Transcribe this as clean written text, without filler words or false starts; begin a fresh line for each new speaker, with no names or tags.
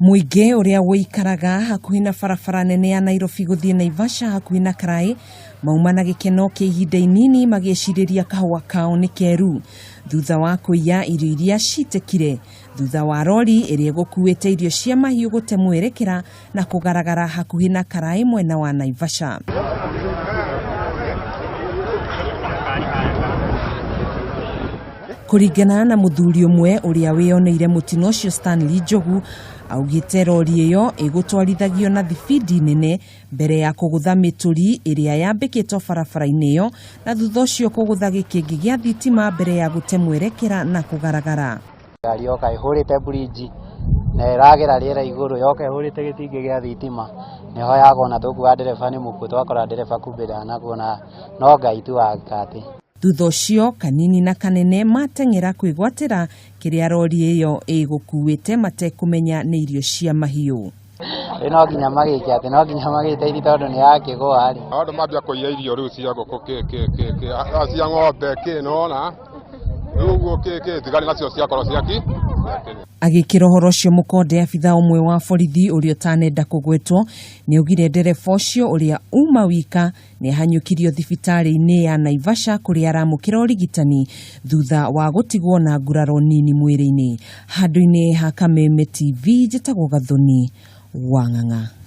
Muingi uria woikaraga hakuhi na barabara nene ya Nairobi guthie Naivasha hakuhi na Karai maumana gikeno kia ihinda inini magiciriria kahua kao ni keru thutha wa kuiya irio iria citekire thutha wa rori iria gukuite irio cia mahiu gute mwerekera na kugaragara hakuhi na Karai mwena wa Naivasha. Kuringana na muthuri umwe uria wioneire mutino ucio Stanley Njogu augite rori iyo igutwarithagio na thibidi nene mbere ya kugutha mituri iria yambikitwo barabara-ini iyo na thutha ucio kugutha gikingi gia thitima mbere ya gute mwerekera na kugaragara.
Gari yoka ihurite bridge na iragera riera iguru yoka ihurite gitingi gia thitima niho yagona tukuwa ndereba ni muku twakora ndereba kumbira na kuona no Ngai tu agikati.
Thutha ucio kanini na kanene mateng'era kwigwatira kiria rori iyo igukuite matekumenya ni irio cia mahiu.
No nginya magike ati no nginya magite iri tondu ni yakigwa ari
andu mambia kuiya irio riu cia ngoko cia ng'ombe kinona riu tigari nacio ciakorwo ciaki.
Agikira uhoro ucio mukonde abitha umwe wa borithi uria utanenda kugwetwo ni augire ndereba ucio uria uma wika ni ahanyukirio thibitari-ini ya Naivasha kuria aramukira urigitani thutha wa gutigwo na nguraro nini mwiri-ini. Handu-ini ha Kameme TV njitagwo Gathoni Wang'ang'a.